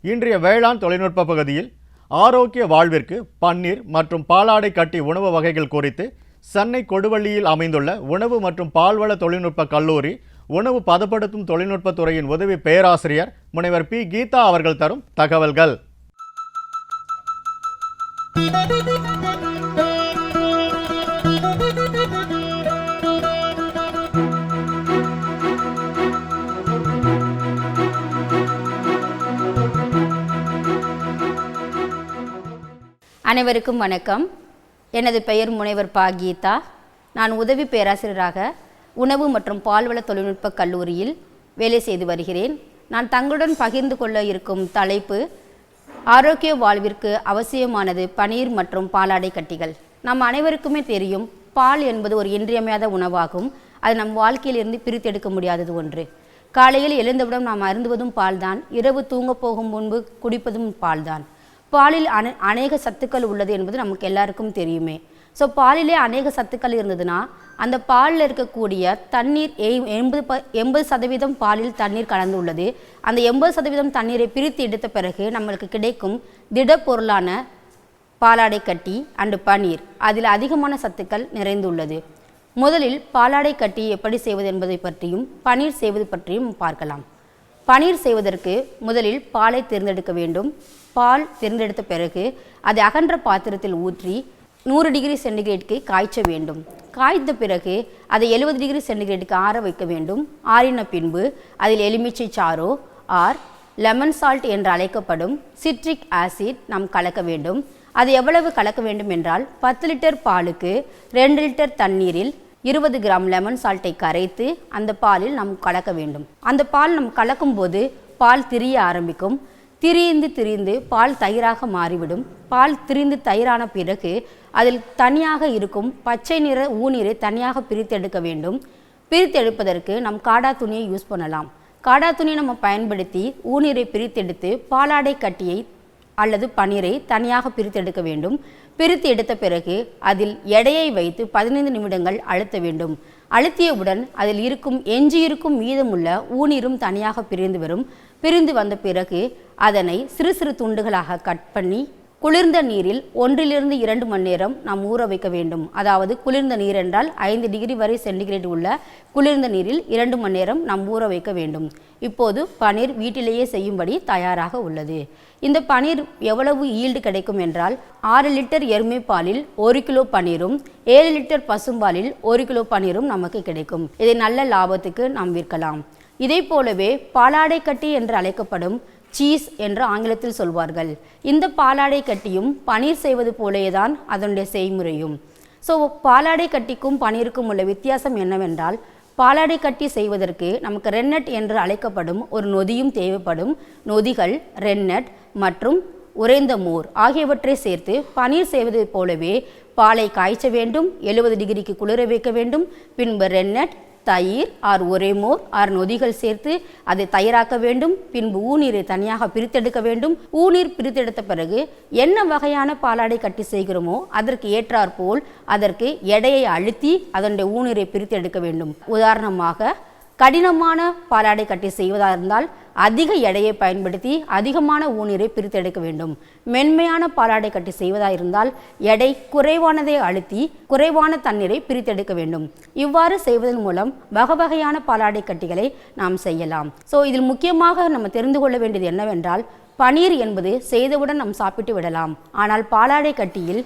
இன்றைய வேளாண் தொழில்நுட்ப பகுதியில் ஆரோக்கிய வாழ்விற்கு பன்னீர் மற்றும் பாலாடை கட்டி உணவு வகைகள் குறித்து சென்னை கொடுவள்ளியில் அமைந்துள்ள உணவு மற்றும் பால்வள தொழில்நுட்ப கல்லூரி உணவு பதப்படுத்தும் தொழில்நுட்பத் துறையின் உதவி பேராசிரியர் முனைவர் பி. கீதா அவர்கள் தரும் தகவல்கள். அனைவருக்கும் வணக்கம். எனது பெயர் முனைவர் ப. கீதா. நான் உதவி பேராசிரியராக உணவு மற்றும் பால்வள தொழில்நுட்ப கல்லூரியில் வேலை செய்து வருகிறேன். நான் தங்களுடன் பகிர்ந்து கொள்ள இருக்கும் தலைப்பு ஆரோக்கிய வாழ்விற்கு அவசியமானது பனீர் மற்றும் பாலாடை கட்டிகள். நம் அனைவருக்குமே தெரியும், பால் என்பது ஒரு இன்றியமையாத உணவாகும். அது நம் வாழ்க்கையிலிருந்து பிரித்தெடுக்க முடியாதது ஒன்று. காலையில் எழுந்தவுடன் நாம் அருந்துவதும் பால்தான், இரவு தூங்க போகும் முன்பு குடிப்பதும் பால்தான். பாலில் அநேக சத்துக்கள் உள்ளது என்பது நமக்கு எல்லாருக்கும் தெரியுமே. ஸோ பாலிலே அநேக சத்துக்கள் இருந்ததுன்னா அந்த பாலில் இருக்கக்கூடிய தண்ணீர் 80% பாலில் தண்ணீர் கலந்து உள்ளது. அந்த 80% தண்ணீரை பிரித்து எடுத்த பிறகு நம்மளுக்கு கிடைக்கும் திடப்பொருளான பாலாடை கட்டி அண்டு பனீர், அதில் அதிகமான சத்துக்கள் நிறைந்துள்ளது. முதலில் பாலாடை கட்டி எப்படி செய்வது என்பதை பற்றியும் பனீர் செய்வது பற்றியும் பார்க்கலாம். பனீர் செய்வதற்கு முதலில் பாலை தேர்ந்தெடுக்க வேண்டும். பால் தேர்ந்தெடுத்த பிறகு அதை அகன்ற பாத்திரத்தில் ஊற்றி 100 டிகிரி சென்டிகிரேடுக்கு காய்ச்ச வேண்டும். காய்ந்த பிறகு அதை 70 டிகிரி சென்டிகிரேடுக்கு ஆற வைக்க வேண்டும். ஆறின பின்பு அதில் எலுமிச்சை சாறோ ஆர் லெமன் சால்ட் என்று அழைக்கப்படும் சிட்ரிக் ஆசிட் நாம் கலக்க வேண்டும். அது எவ்வளவு கலக்க வேண்டும் என்றால் 10 லிட்டர் பாலுக்கு 2 லிட்டர் தண்ணீரில் 20 கிராம் லெமன் சால்ட்டை கரைத்து அந்த பாலில் நாம் கலக்க வேண்டும். அந்த பால் நாம் கலக்கும் போது பால் திரிய ஆரம்பிக்கும். திரிந்து பால் தயிராக மாறிவிடும். பால் திரிந்து தயிரான பிறகு அதில் தனியாக இருக்கும் பச்சை நிற ஊநீரை தனியாக பிரித்தெடுக்க வேண்டும். பிரித்தெடுப்பதற்கு நம் காடா துணியை யூஸ் பண்ணலாம். காடா துணியை நம்ம பயன்படுத்தி ஊநீரை பிரித்தெடுத்து பாலாடை கட்டியை அல்லது பனீரை தனியாக பிரித்தெடுக்க வேண்டும். பிரித்து எடுத்த பிறகு அதில் எடையை வைத்து 15 நிமிடங்கள் அழுத்த வேண்டும். அழுத்தியவுடன் அதில் எஞ்சியிருக்கும் மீதமுள்ள ஊநீரும் தனியாக பிரிந்து வரும். பிரிந்து வந்த பிறகு அதனை சிறு சிறு துண்டுகளாக கட் பண்ணி குளிர்ந்த நீரில் 1 to 2 மணி நேரம் நாம் ஊற வைக்க வேண்டும். அதாவது குளிர்ந்த நீர் என்றால் 5 டிகிரி வரை சென்டிகிரேட் உள்ள குளிர்ந்த நீரில் 2 மணி நேரம் நாம் ஊற வைக்க வேண்டும். இப்போது பனீர் வீட்டிலேயே செய்யும்படி தயாராக உள்ளது. இந்த பனீர் எவ்வளவு ஈல்டு கிடைக்கும் என்றால் 6 லிட்டர் எருமை பாலில் 1 கிலோ பனீரும் 7 லிட்டர் பசும்பாலில் 1 கிலோ பனீரும் நமக்கு கிடைக்கும். இதை நல்ல லாபத்துக்கு நாம் விற்கலாம். இதை போலவே பாலாடை கட்டி என்று அழைக்கப்படும் சீஸ் என்று ஆங்கிலத்தில் சொல்வார்கள். இந்த பாலாடை கட்டியும் பனீர் செய்வது போலேதான் அதனுடைய செய்முறையும். ஸோ பாலாடை கட்டிக்கும் பனீருக்கும் உள்ள வித்தியாசம் என்னவென்றால், பாலாடை கட்டி செய்வதற்கு நமக்கு ரென்னட் என்று அழைக்கப்படும் ஒரு நொதியும் தேவைப்படும். நொதிகள், ரென்னட் மற்றும் உறைந்த மோர் ஆகியவற்றை சேர்த்து பனீர் செய்வது போலவே பாலை காய்ச்ச வேண்டும். 70 டிகிரிக்கு குளிர வைக்க வேண்டும். பின்பு ரென்னட், தயிர் ஆர் ஒரே மோர் ஆர் நொதிகள் சேர்த்து அதை தயிராக்க வேண்டும். பின்பு ஊநீரை தனியாக பிரித்தெடுக்க வேண்டும். ஊநீர் பிரித்தெடுத்த பிறகு என்ன வகையான பாலாடை கட்டி செய்கிறோமோ அதற்கு ஏற்றாற்போல் அதற்கு எடையை அழுத்தி அதனுடைய ஊநீரை பிரித்தெடுக்க வேண்டும். உதாரணமாக கடினமான பாலாடை கட்டி செய்வதாக இருந்தால் அதிக எடையை பயன்படுத்தி அதிகமான ஊநீரை பிரித்தெடுக்க வேண்டும். மென்மையான பாலாடை கட்டி செய்வதாக இருந்தால் எடை குறைவானதை அழுத்தி குறைவான தண்ணீரை பிரித்தெடுக்க வேண்டும். இவ்வாறு செய்வதன் மூலம் வகையான பாலாடை கட்டிகளை நாம் செய்யலாம். ஸோ இதில் முக்கியமாக நம்ம தெரிந்து கொள்ள வேண்டியது என்னவென்றால், பனீர் என்பது செய்தவுடன் நாம் சாப்பிட்டு விடலாம். ஆனால் பாலாடை கட்டியில்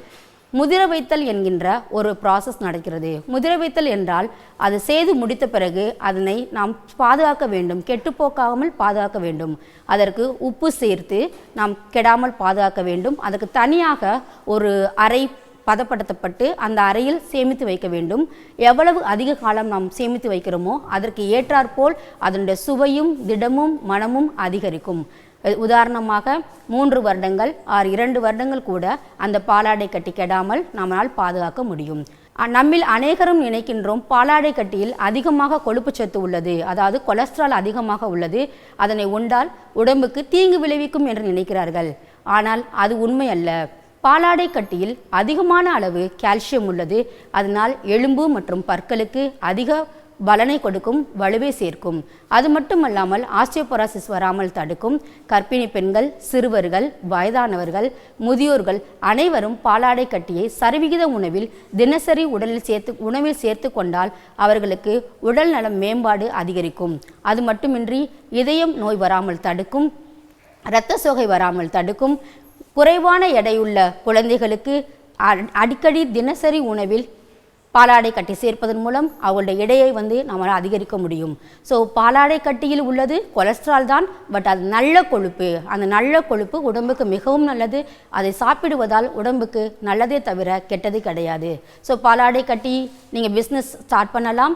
முதிர வைத்தல் என்கின்ற ஒரு ப்ராசஸ் நடக்கிறது. முதிர வைத்தல் என்றால் அது செய்து முடித்த பிறகு அதனை நாம் பாதுகாக்க வேண்டும், கெட்டுப்போக்காமல் பாதுகாக்க வேண்டும். அதற்கு உப்பு சேர்த்து நாம் கெடாமல் பாதுகாக்க வேண்டும். அதற்கு தனியாக ஒரு அறை பதப்படுத்தப்பட்டு அந்த அறையில் சேமித்து வைக்க வேண்டும். எவ்வளவு அதிக காலம் நாம் சேமித்து வைக்கிறோமோ அதற்கு ஏற்றாற்போல் அதனுடைய சுவையும் திடமும் மனமும் அதிகரிக்கும். உதாரணமாக 3 வருடங்கள் ஆர் 2 வருடங்கள் கூட அந்த பாலாடை கட்டி கெடாமல் நம்மால் பாதுகாக்க முடியும். நம்மில் அநேகரும் நினைக்கின்றோம் பாலாடை கட்டியில் அதிகமாக கொழுப்பு சத்து உள்ளது, அதாவது கொலஸ்ட்ரால் அதிகமாக உள்ளது, அதனை உண்டால் உடம்புக்கு தீங்கு விளைவிக்கும் என்று நினைக்கிறார்கள். ஆனால் அது உண்மை அல்ல. பாலாடை கட்டியில் அதிகமான அளவு கால்சியம் உள்ளது. அதனால் எலும்பு மற்றும் பற்களுக்கு அதிக பலனை கொடுக்கும், வலுவை சேர்க்கும். அது மட்டுமல்லாமல் ஆஸ்டியோபொரோசிஸ் வராமல் தடுக்கும். கர்ப்பிணி பெண்கள், சிறுவர்கள், வயதானவர்கள், முதியோர்கள் அனைவரும் பாலாடை கட்டியை சரிவிகித உணவில் தினசரி உணவில் சேர்த்து கொண்டால் அவர்களுக்கு உடல் நலம் மேம்பாடு அதிகரிக்கும். அது மட்டுமின்றி இதயம் நோய் வராமல் தடுக்கும், இரத்த சோகை வராமல் தடுக்கும். குறைவான எடையுள்ள குழந்தைகளுக்கு அடிக்கடி தினசரி உணவில் பாலாடை கட்டி சேர்ப்பதன் மூலம் அவங்களுடைய எடையை நம்மளால் அதிகரிக்க முடியும். ஸோ பாலாடை கட்டியில் உள்ளது கொலஸ்ட்ரால் தான், பட் அது நல்ல கொழுப்பு. அந்த நல்ல கொழுப்பு உடம்புக்கு மிகவும் நல்லது. அதை சாப்பிடுவதால் உடம்புக்கு நல்லதே தவிர கெட்டது கிடையாது. ஸோ பாலாடை கட்டி நீங்கள் பிஸ்னஸ் ஸ்டார்ட் பண்ணலாம்,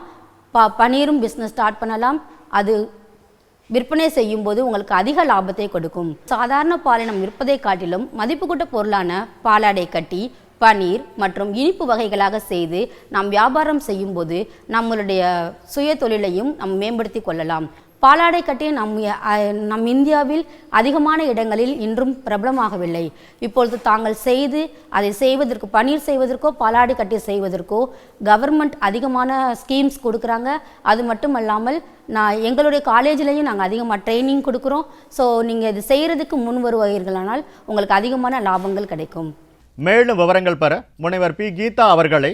பன்னீரும் பிஸ்னஸ் ஸ்டார்ட் பண்ணலாம். அது விற்பனை செய்யும் போது உங்களுக்கு அதிக லாபத்தை கொடுக்கும். சாதாரண பாலினம் விற்பதை காட்டிலும் மதிப்பு கூட்ட பொருளான பாலாடை கட்டி, பன்னீர் மற்றும் இனிப்பு வகைகளாக செய்து நாம் வியாபாரம் செய்யும் போது நம்மளுடைய சுய தொழிலையும் நாம் மேம்படுத்தி கொள்ளலாம். பாலாடை கட்டி நம் இந்தியாவில் அதிகமான இடங்களில் இன்றும் பிரபலமாகவில்லை. இப்பொழுது தாங்கள் அதை செய்வதற்கு, பன்னீர் செய்வதற்கோ பாலாடை கட்டி செய்வதற்கோ கவர்மெண்ட் அதிகமான ஸ்கீம்ஸ் கொடுக்குறாங்க. அது மட்டும் அல்லாமல் எங்களுடைய காலேஜ்லேயும் நாங்கள் அதிகமாக ட்ரைனிங் கொடுக்குறோம். ஸோ நீங்கள் இது செய்கிறதுக்கு முன் வருவீர்களானால் உங்களுக்கு அதிகமான லாபங்கள் கிடைக்கும். மேலும் விவரங்கள் பெற முனைவர் பி. கீதா அவர்களை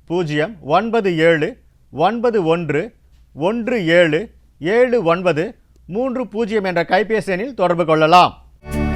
09711177030 என்ற கைபேசி எண்ணில் தொடர்பு கொள்ளலாம்.